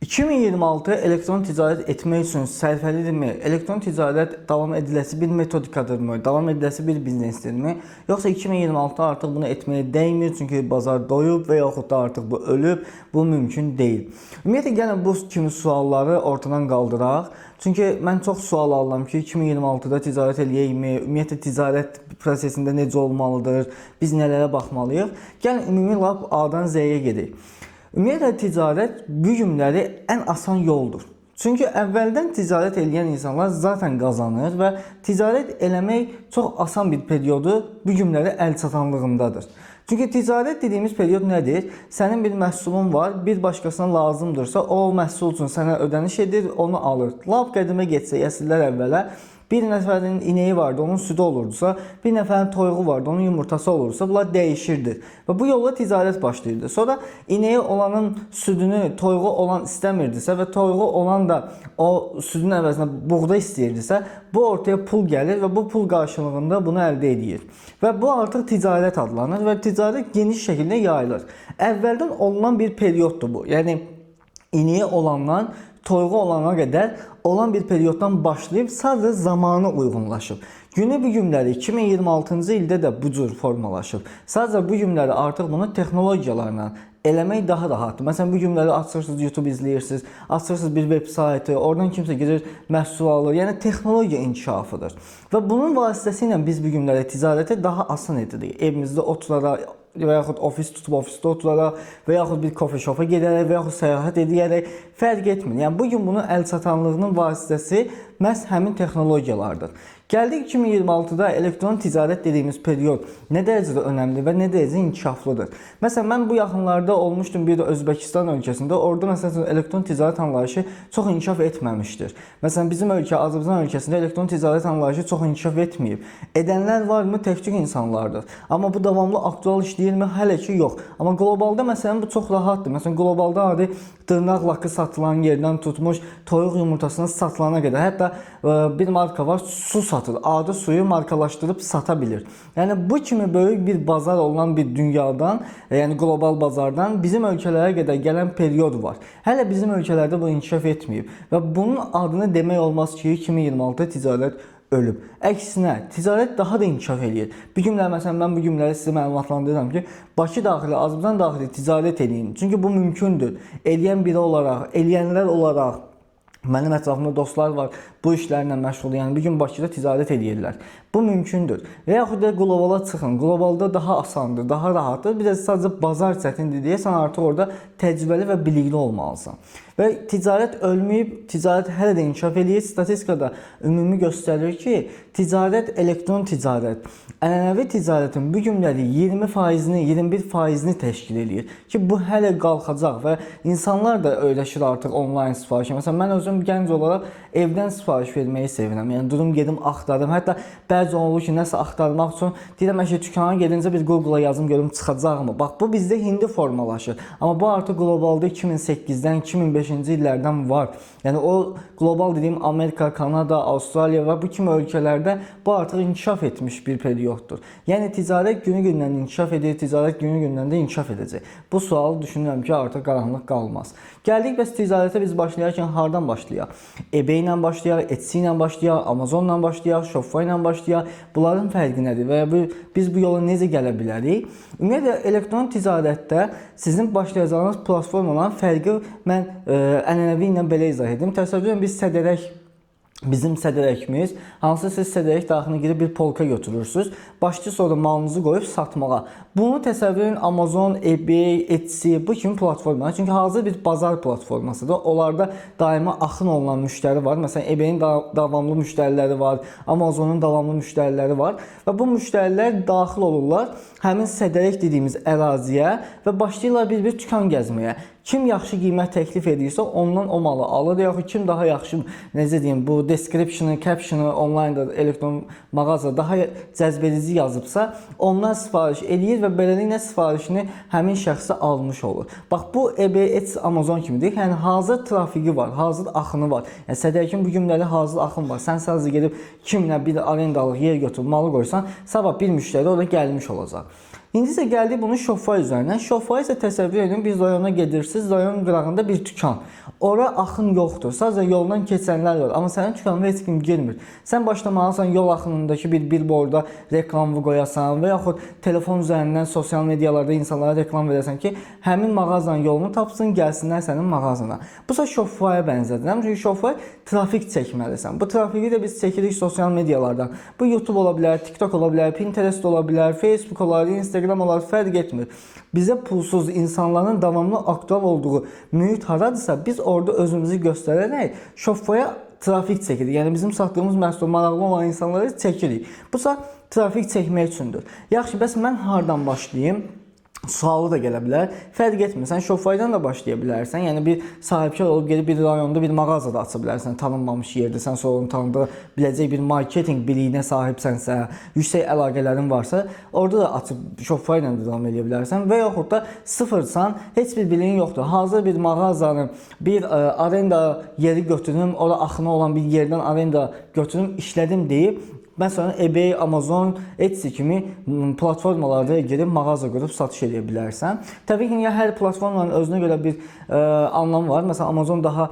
2026 elektron ticarət etmək üçün sərfəlidirmi? Elektron ticarət davam ediləsi bir metodikadırmı? Davam ediləsi bir biznesdirmi? Yoxsa 2026 artıq bunu etməyə dəymir çünki bazar doyub və yaxud da artıq bu ölüb, bu mümkün deyil. Ümumiyyətlə gəlin bu kimi sualları ortadan qaldıraq. Çünki mən çox sual alıram ki, 2026-da ticarət eləyəkmi? Ümumiyyətlə ticarət prosesində necə olmalıdır? Biz nələrə baxmalıyıq? Gəlin ümumi lap A-dan Z-yə gedək. Ümumiyyətlə ticarət bu günləri ən asan yoldur. Çünki əvvəldən ticarət edən insanlar zaten qazanır və ticarət eləmək çox asan bir periodu bu günləri əl çatanlığındadır. Çünki ticarət dediyimiz period nədir? Sənin bir məhsulun var, bir başqasına lazımdırsa o məhsul üçün sənə ödəniş edir, onu alır. Lap qədimə getsə, əsrlər əvvələ bir nəfərin ineği vardı, onun südü olurdusa, bir nəfərin toyuğu vardı, onun yumurtası olursa, bunlar dəyişirdi. Və bu yolla ticarət başlayırdı. Sonra ineği olanın südünü toyuğu olan istəmirdisə və toyuğu olan da o südün əvəzinə buğda istəyirdisə, bu ortaya pul gəlir və bu pul qarşılığında bunu əldə edir. Və bu artıq ticarət adlanır və ticarət geniş şəkildə yayılır. Əvvəldən olunan bir perioddur bu. Yəni ineği olandan toyuğu olana qədər olan bir perioddan başlayıb sadəcə zamanı uyğunlaşıb. Günü bu günləri 2026-cı ildə də bu cür formalaşıb. Sadəcə bu günləri artıq bunu texnologiyalarla eləmək daha rahatdır. Məsələn, bu günləri açırsınız, YouTube izləyirsiniz, açırsınız bir veb saytı, oradan kimsə gedir, məhsul alır. Yəni texnologiya inkişafıdır. Və bunun vasitəsilə biz bu günləri ticarəti daha asan edirik. Evimizdə oturaraq və yaxud ofis tutub ofisdə oturaraq və yaxud bir coffee shop'a gedərək və yaxud səyahət edərək fərq etmir. Yəni bugün bunun əl çatanlığının vasitəsi məhz həmin texnologiyalardır. Gəldik 2026-da elektron ticarət dediyimiz period nə dərəcədə önəmli və nə dərəcədə inkişaflıdır. Məsələn, mən bu yaxınlarda olmuşdum bir də Özbəkistan ölkəsində. Orada məsələn elektron ticarət anlayışı çox inkişaf etməmişdir. Məsələn, bizim ölkə Azərbaycan ölkəsində elektron ticarət anlayışı çox inkişaf etməyib. Edənlər varmı? Təkcə insanlardır. Amma bu davamlı aktual işləyirmi? Hələ ki yox. Amma qlobalda məsələn bu çox rahatdır. Məsələn, qlobalda adi dırnaq lakı satılan yerdən tutmuş toyuq yumurtasına satılana qədər. Hətta bir marka var, su satır. Adi suyu markalaşdırıb sata bilir. Yəni bu kimi böyük bir bazar olan bir dünyadan, yəni qlobal bazardan bizim ölkələrə qədər gələn period var. Hələ bizim ölkələrdə bu inkişaf etməyib və bunun adını demək olmaz ki, 2026 ticarət ölüb. Əksinə, ticarət daha da inkişaf eləyir. Bu günlər məsələn mən bu günləri sizə məlumatlandırıram ki, Bakı daxili, Azərbaycan daxili ticarət edin. Çünki bu mümkündür. Eləyən biri olaraq, eləyənlər olaraq mənim ətrafımda dostlar var, bu işlərlə məşğul, yəni bir gün Bakıda ticarət edirlər. Bu mümkündür. Və yaxud da qlobala çıxın. Qlobalda daha asandır, daha rahatdır. Bir də sadəcə bazar çətindir deyə sən artıq orada təcrübəli və bilikli olmalısan. Və ticarət ölməyib, ticarət hələ də inkişaf eləyir. Statistikada ümumi göstərir ki, ticarət, elektron ticarət, ənənəvi ticarətin bu günləri 20%-ni, 21%-ni təşkil eləyir. Ki, bu hələ qalxacaq və insanlar da öyrəşir artıq onlayn sifarişə. Məsələn, mən özüm gənc olaraq evdən sifariş verməyi sevirəm. Yəni durum gedim axtarım. Hətta bəzi olur ki, nəsə axtarmaq üçün deyirəm ki, dükana gedincə bir Google-a yazım görüm çıxacaqmı? Bax bu bizdə indi formalaşır. Amma bu artıq qlobalda 2008-dən 2005-ci illərdən var. Yəni o qlobal dediyim Amerika, Kanada, Avstraliya və bu kimi ölkələrdə bu artıq inkişaf etmiş bir perioddur. Yəni ticarət günü-gündən inkişaf edir, ticarət günü-gündən də inkişaf edəcək. Bu sualı düşünürəm ki, artıq qaranlıq qalmaz. Gəldik bəs ticarətə biz başlayarkən hardan başlayaq? eBay ilə başlayaq, Etsy ilə başlayaq, Amazon ilə başlayaq, Shopify ilə başlayaq. Bunların fərqi nədir və ya biz bu yola necə gələ bilərik? Ümumiyyətlə elektron ticarətdə sizin başlayacağınız platformaların fərqi mən ənənəvi ilə belə izah edim. Təsəvvür edin, biz sədərək bizim sədərəkimiz, hansı siz sədərək daxilinə girib bir polka götürürsünüz. Başçı sonra malınızı qoyub satmağa. Bunu təsəvvür edin Amazon, eBay, Etsy bu kimi platformalar. Çünki hazır bir bazar platformasıdır. Onlarda daima axın olunan müştəri var. Məsələn, eBay-in davamlı müştəriləri var, Amazonun davamlı müştəriləri var və bu müştərilər daxil olurlar həmin sədərək dediyimiz əraziyə və başlayırlar bir dükan gəzməyə. Kim yaxşı qiymət təklif edirsə ondan o malı alır, yaxud kim daha yaxşı, necə deyim, bu description-ı, caption-ı onlaynda, elektron mağaza daha cəzbedici yazıbsa, ondan sifariş eləyir və beləliklə sifarişini həmin şəxsə almış olur. Bax, bu eBay, Etsy, Amazon kimidir. Yəni, hazır trafiki var, hazır axını var. Yəni, sədərkin bu günləri hazır axın var. Sən sadəcə gedib kimlə bir arendalıq yer götürüb malı qoysan, sabah bir müştəri orada gəlmiş olacaq. İndi isə gəldik bunun Shopify üzərindən. Shopify isə təsəvvür edin, bir rayona gedirsiniz, rayon qırağında bir dükan. Ora axın yoxdur, sadəcə yoldan keçənlər var, amma sənin dükanına heç kim girmir. Sən başlamalısan yol axınındakı bir billboarda reklamı qoyasan və yaxud telefon üzərindən sosial medialarda insanlara reklam verəsən ki, həmin mağazanın yolunu tapsın, gəlsinlər sənin mağazana. Bu ise Shopify-a bənzədir. Çünki Shopify trafik çəkməlisən. Bu trafiki də biz çəkirik sosial medialardan. Bu YouTube ola bilər, TikTok ola bilər, Pinterest ola bilər, Facebook olar, Instagram olar, fərq etmir. Bizə pulsuz insanların davamlı aktual olduğu mühit haradırsa biz orada özümüzü göstərərək Shopify-a trafik çəkirik. Yəni bizim satdığımız məhsul maraqlı olan insanları çəkirik. Bu ise trafik çəkmək üçündür. Yaxşı, bəs mən hardan başlayayım? Sualı da gələ bilər. Fərq etmir. Sən Shopify-dan da başlaya bilərsən. Yəni bir sahibkar olub gedib bir rayonda bir mağaza da aça bilərsən. Tanınmamış yerdə sən sonra onu tanıdıra biləcək bir marketinq biliyinə sahibsənsə, yüksək əlaqələrin varsa, orada da açıb Shopify-la da davam edə bilərsən. Və yaxud da sıfırsan, heç bir biliyin yoxdur. Hazır bir mağazanın bir arenda yeri götürüm, orada axını olan bir yerdən arenda götürüm, işlədim deyib məsələn eBay, Amazon, Etsy kimi platformalarda girib mağaza qurub satış edə bilərsən. Təbii ki, hər platformanın özünə görə bir anlamı var. Məsələn, Amazon daha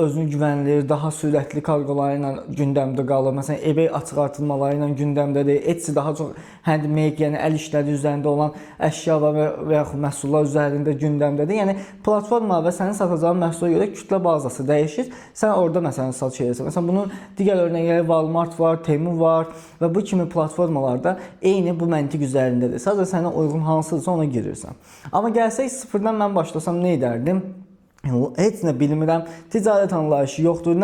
özünü güvənlir, daha sürətli kargoları ilə gündəmdə qalır. Məsələn, eBay açıq artırmaları ilə gündəmdədir. Etsy daha çox handmade, yəni əl işləri üzərində olan əşya və yaxud məhsullar üzərində gündəmdədir. Yəni platforma və sənin satacağın məhsula görə kütlə bazası dəyişir. Sən orada məsələn satış edirsən. Məsələn, bunun digər örnəkləri Walmart var, Temu var və bu kimi platformalarda eyni bu məntiq üzərindədir. Sadəcə sənə uyğun hansıdırsa ona girirsən. Amma gəlsək sıfırdan mən başlasam nə edərdim? Heç nə bilmirəm. Ticarət anlayışı yoxdur.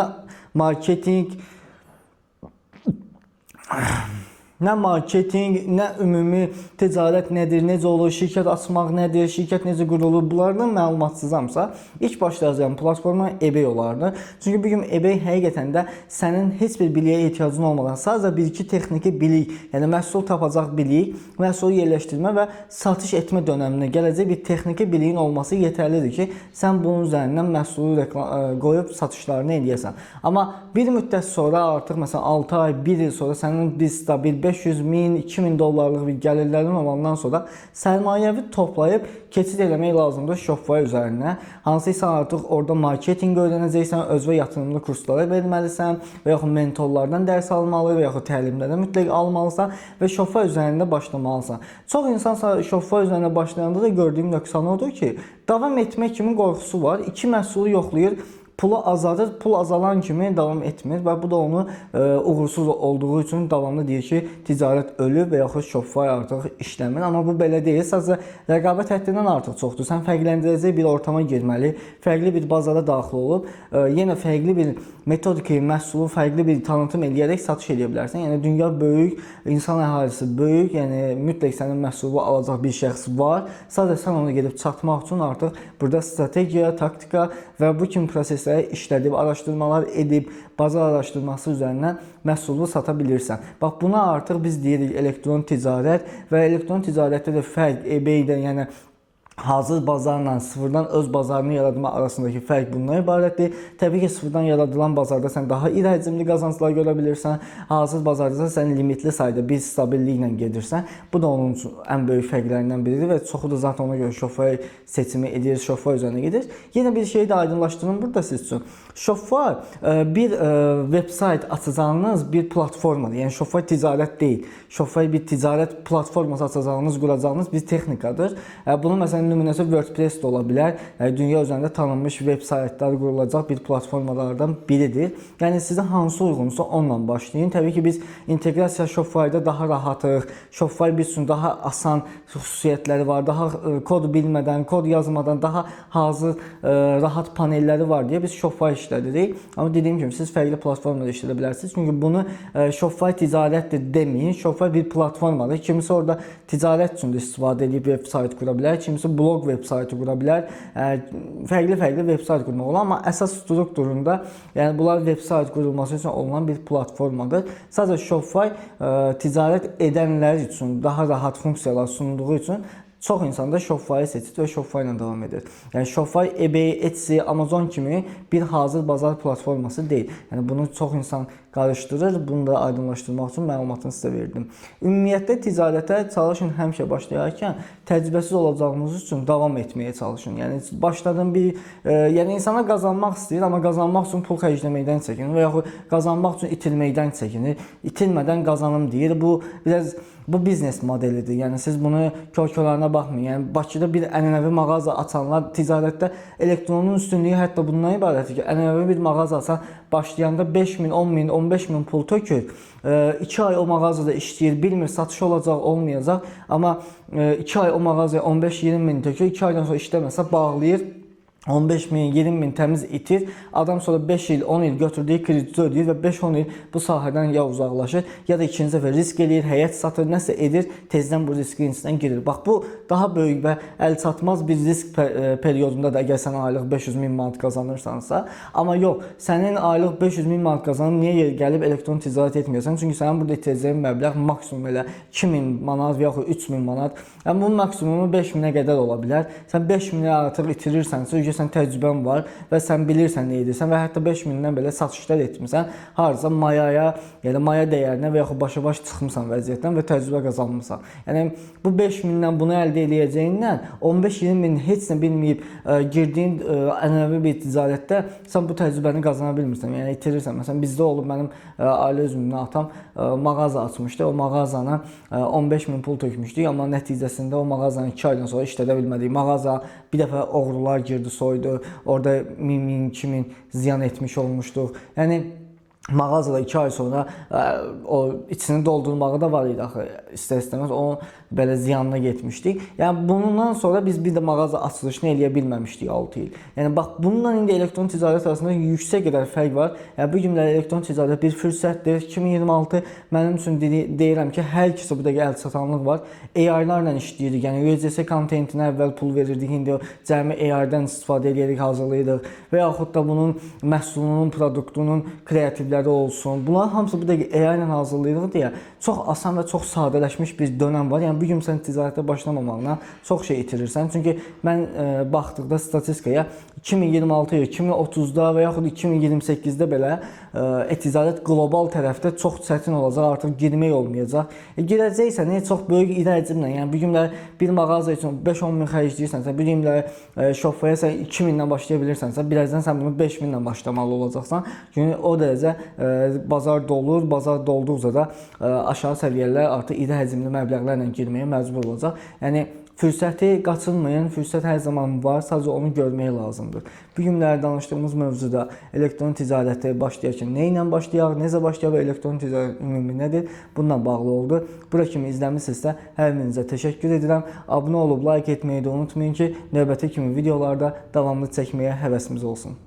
Nə marketinq, nə ümumi ticarət nədir, necə olur, şirkət açmaq nədir, şirkət necə qurulur, bunlardan məlumatsızamsa, ilk başlayacağım platforma eBay olardı. Çünki bugün eBay həqiqətən də sənin heç bir biliyə ehtiyacın olmadan sadəcə bir-iki texniki bilik, yəni məhsul tapacaq bilik, məhsulu yerləşdirmə və satış etmə dönəminə gələcək bir texniki biliyin olması yetərlidir ki, sən bunun üzərindən məhsulu qoyub satışlarını edəsən. Amma bir müddət sonra artıq məsələn 6 ay, 1 il sonra sənin bir stabil 500 min, 2000 dollarlıq bir gəlirlərin olandan sonra sərmayəvi toplayıb keçid eləmək lazımdır Shopify üzərinə. Hansısa artıq orada marketinq öyrənəcəksən, özünə yatırımlı kurslara verməlisən və yaxud mentorlardan dərs almalı və yaxud təlimlərdən mütləq almalısan və Shopify üzərində başlamalısan. Çox insan Shopify üzərində başlayanda da gördüyüm nöqsan odur ki, davam etmək kimi qorxusu var. İki məhsulu yoxlayır, pulu azadır, pul azalan kimi davam etmir və bu da onu uğursuz olduğu üçün davamlı deyir ki, ticarət ölüb və yaxud Shopify artıq işləmir. Amma bu belə deyil, sadəcə rəqabət həddindən artıq çoxdur. Sən fərqləndirəcək bir ortama girməli, fərqli bir bazara daxil olub, yenə fərqli bir metodika, məhsulu fərqli bir tanıtım eləyərək satış edə bilərsən. Yəni dünya böyük, insan əhalisi böyük, yəni mütləq sənin məhsulu alacaq bir şəxs var. Sadəcə sən onu gedib çatmaq üçün artıq burada strategiya, taktika və bu kimi proseslər işlədib, araşdırmalar edib, bazar araşdırması üzərindən məhsulu sata bilirsən. Bax, buna artıq biz deyirik elektron ticarət və elektron ticarətdə də fərq eBay-dən, yəni hazır bazarla sıfırdan öz bazarını yaratma arasındakı fərq bundan ibarətdir. Təbii ki, sıfırdan yaradılan bazarda sən daha iri həcmli qazanclar görə bilirsən. Hazır bazarda sən limitli sayda bir stabilliklə gedirsən. Bu da onun üçün ən böyük fərqlərindən biridir və çoxu da zaten ona görə Shopify seçimi edir, Shopify üzərinə gedir. Yenə bir şeyi də aydınlaşdırım burada siz üçün. Shopify bir website açacağınız bir platformadır. Yəni Shopify ticarət deyil. Shopify bir ticarət platforması açacağınız, quracağınız bir texnikadır. Bunu məsələn nümunəsi WordPress də ola bilər. Dünya üzərində tanınmış veb saytlar qurulacaq bir platformalardan biridir. Yəni sizə hansı uyğunsa onunla başlayın. Təbii ki, biz inteqrasiya Shopify-da daha rahatıq. Shopify biz üçün daha asan xüsusiyyətləri var. Daha kod bilmədən, kod yazmadan daha hazır, rahat panelləri var deyə biz Shopify işlədirik. Amma dediyim kimi siz fərqli platformada işlədə bilərsiniz. Çünki bunu Shopify ticarətdir deməyin. Shopify bir platformadır. Kimisi orada ticarət üçün də istifadə edib veb sayt qura bilər. Kimisi blog veb saytı qura bilər. Fərqli veb sayt qurmaq olar. Amma əsas strukturunda, yəni bunlar veb sayt qurulması üçün olunan bir platformadır. Sadəcə Shopify ticarət edənlər üçün daha rahat funksiyalar sunduğu üçün çox insan da Shopify seçir və Shopify ilə davam edir. Yəni Shopify, eBay, Etsy, Amazon kimi bir hazır bazar platforması deyil. Yəni bunu çox insan qarışdırır. Bunu da aydınlaşdırmaq üçün məlumatını sizə verdim. Ümumiyyətlə ticarətə çalışın həmişə başlayarkən təcrübəsiz olacağınız üçün davam etməyə çalışın. Yəni başladım yəni insana qazanmaq istəyir, amma qazanmaq üçün pul xərcləməkdən çəkinir və yaxud qazanmaq üçün itirməkdən çəkinir. İtirmədən qazanım deyir. Bu biznes modelidir. Yəni siz bunu kör-körlərinə baxmayın. Yəni Bakıda bir ənənəvi mağaza açanlar ticarətdə elektronun üstünlüyü hətta bundan ibarətdir ki, ənənəvi bir mağaza açan başlayanda 5.000, 10.000, 15.000 pul tökür. 2 ay o mağazada işləyir, bilmir satış olacaq, olmayacaq. Amma 2 ay o mağazaya 15-20 min tökür, 2 aydan sonra işləməsə bağlayır. 15 min, 20 min təmiz itir. Adam sonra 5 il, 10 il götürdüyü krediti ödəyir və 5-10 il bu sahədən ya uzaqlaşır, ya da ikinci dəfə risk eləyir, həyət satır, nəsə edir, tezdən bu riskin içindən girir. Bax, bu daha böyük və əl çatmaz bir risk periyodunda da əgər sən aylıq 500 min manat qazanırsansa, amma yox, sənin aylıq 500 min manat qazanıb niyə gəlib elektron ticarət etməyəsən? Çünki sənin burada itirəcəyin məbləğ maksimum elə 2000 manat və yaxud 3000 manat. Yəni bunun maksimumu 5000-ə qədər ola bilər. Sən 5000-ə artıq itirirsənsə, sən təcrübən var və sən bilirsən nə edirsən və hətta 5000-dən belə satışlar etmirsən, harca mayaya, yəni maya dəyərinə və yaxud başa-baş çıxmısan vəziyyətdən və təcrübə qazanmısan. Yəni bu 5000-dən bunu əldə edəcəyindən 15-20 min heç nə bilməyib girdiyin ənənəvi bir ticarətdə sən bu təcrübəni qazana bilmirsən, yəni itirirsən. Məsələn, bizdə olub mənim ailə üzvümdən atam mağaza açmışdı, o mağazana 15 min pul tökmüşdük, amma nəticəsində o mağazanı 2 aydan sonra işlədə bilmədik. Mağaza bir dəfə oğrular girdi, soydu. Orada 1000, 2000 ziyan etmiş olmuşduq. Yəni mağazada 2 ay sonra o içini doldurmağı da var idi axı, istər-istəməz o belə ziyanına getmişdik. Yəni bundan sonra biz bir də mağaza açılışını eləyə bilməmişdik 6 il. Yəni bax, bununla indi elektron ticarət arasında yüksək qədər fərq var. Yəni bu günlər elektron ticarət bir fürsətdir. 2026 mənim üçün deyirəm ki, hər ikisi bu dəqiqə əl çatanlıq var. AI-larla işləyirik. Yəni UGC kontentinə əvvəl pul verirdik, indi cəmi AI-dən istifadə edirik, hazırlayırıq və yaxud da bunun məhsulunun, produktunun kreativləri olsun. Bunların hamısı bu dəqiqə AI ilə hazırlayırıq deyə çox asan və çox sadələşmiş bir dönəm var. Yəni bu gün sən ticarətə başlamamaqla çox şey itirirsən. Çünki mən baxdıqda statistikaya 2026 il, 2030-da və yaxud 2028-də belə ticarət qlobal tərəfdə çox çətin olacaq, artıq girmək olmayacaq. Girəcəksən, çox böyük iri həcmlə, yəni bu günlər bir mağaza üçün 5-10 min xərcləyirsənsə, bir günlər Shopify-a sən 2000-dən başlaya bilirsənsə, birazdan sən bunu 5000-dən başlamalı olacaqsan. Çünki o dərəcə bazar dolur, bazar dolduqca da aşağı səviyyələr artıq iri həcmli məbləğlərlə girməyə məcbur olacaq. Yəni fürsəti qaçırmayın, fürsət hər zaman var, sadəcə onu görmək lazımdır. Bu günlər danışdığımız mövzuda elektron ticarətə başlayarkən nə ilə başlayaq, necə başlayaq və elektron ticarət ümumi nədir? Bununla bağlı oldu. Bura kimi izləmişsinizsə hər birinizə təşəkkür edirəm. Abunə olub like etməyi də unutmayın ki, növbəti kimi videolarda davamlı çəkməyə həvəsimiz olsun.